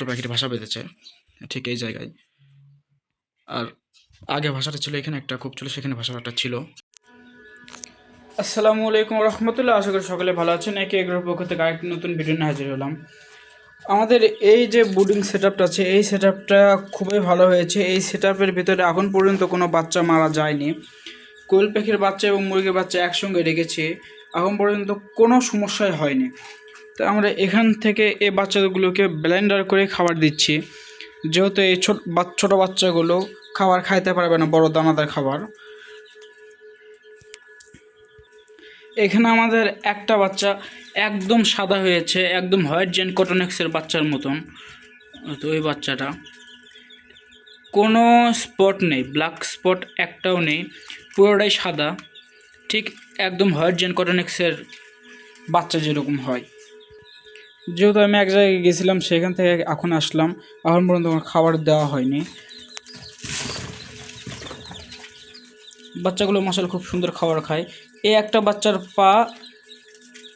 পাখির বাসা বেঁধেছে ঠিক এই জায়গায়। আর আগে ভাষাটা ছিল এখানে একটা কূপ ছিল, সেখানে ভাষাটা ছিল। আসসালামু আলাইকুম রহমতুল্লাহ, আশা করি সকলে ভালো আছেন। একে এগ্রোর পক্ষ থেকে আরেকটি নতুন ভিডিও নিয়ে হাজির হলাম। আমাদের এই যে বুডিং সেট আপটা আছে, এই সেট আপটা খুবই ভালো হয়েছে। এই সেট আপের ভিতরে এখন পর্যন্ত কোনো বাচ্চা মারা যায়নি। কোয়েল পাখির বাচ্চা এবং মুরগির বাচ্চা একসঙ্গে রেখেছি, এখন পর্যন্ত কোনো সমস্যাই হয়নি। তো আমরা এখান থেকে এই বাচ্চাগুলোকে ব্লেন্ডার করে খাবার দিচ্ছি, যেহেতু এই ছোটো বাচ্চাগুলো খাবার খাইতে পারবে না, বড় দানাদার খাবার। এখানে আমাদের একটা বাচ্চা একদম সাদা হয়েছে, একদম হোয়াইট জেন কটনেক্সের বাচ্চার মতন। তো ওই বাচ্চাটা কোনো স্পট নেই, ব্ল্যাক স্পট একটাও নেই, পুরোটাই সাদা, ঠিক একদম হোয়াইট জেন কটনেক্সের বাচ্চা যেরকম হয়। যেহেতু আমি এক জায়গায় গেছিলাম, সেখান থেকে এখন আসলাম, এখন পর্যন্ত আমার খাবার দেওয়া হয়নি। বাচ্চাগুলো মাসাল খুব সুন্দর খাবার খায়। এই একটা বাচ্চার পা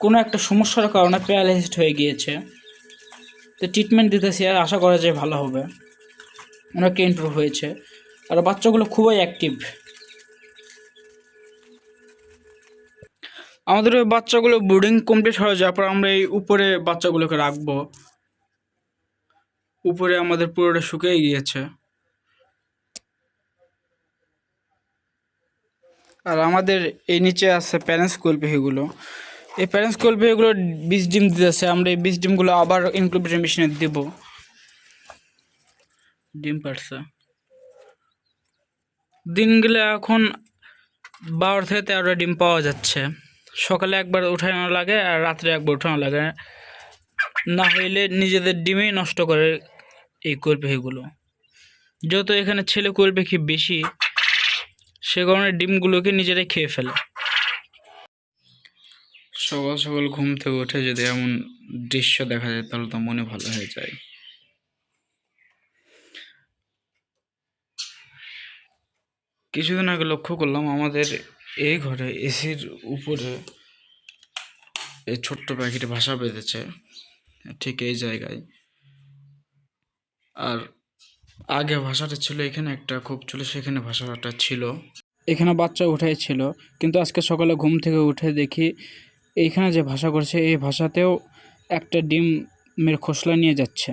কোনো একটা সমস্যার কারণে প্যারালাইজড হয়ে গিয়েছে, তো ট্রিটমেন্ট দিতেছি, আর আশা করা যায় ভালো হবে, অনেকটা ইমপ্রুভ হয়েছে। আর বাচ্চাগুলো খুবই অ্যাক্টিভ। আমাদের ওই বাচ্চাগুলো ব্রুডিং কমপ্লিট হয়ে যাওয়ার পর আমরা এই উপরে বাচ্চাগুলোকে রাখবো। উপরে আমাদের পুরোটা শুকিয়ে গিয়েছে। আর আমাদের এই নিচে আছে প্যারেন্টস কোয়েল পাখিগুলো। এই প্যারেন্টস কোয়েল পাখিগুলো বীজ ডিম দিতেছে, আমরা এই বীজ ডিমগুলো আবার ইনকিউবেটর মেশিনে দেব। ডিম পারছে, দিন গেলে এখন 12 থেকে 13টা ডিম পাওয়া যাচ্ছে। সকালে একবার উঠানো লাগে আর রাত্রে একবার উঠানো লাগে, না হইলে নিজেদের ডিমেই নষ্ট করে এই কোয়েল পাখিগুলো। যেহেতু এখানে ছেলে কোয়েল পাখি বেশি, সে কারণে ডিমগুলোকে নিজেরাই খেয়ে ফেলে। সকাল সকাল ঘুম থেকে উঠে যদি এমন দৃশ্য দেখা যায় তাহলে তো মনে ভালো হয়ে যায়। কিছুদিন আগে লক্ষ্য করলাম আমাদের এই ঘরে এসির উপরে এই ছোট্ট পাখিটি বাসা বেঁধেছে ঠিক এই জায়গায়। আর আগে ভাষাটা ছিল এখানে একটা কূপ ছিল, সেখানে ভাষাটা ছিল, এখানে বাচ্চা উঠাই ছিল। কিন্তু আজকে সকালে ঘুম থেকে উঠে দেখি এইখানে যে ভাষা করছে, এই ভাষাতেও একটা ডিমের খোসলা নিয়ে যাচ্ছে।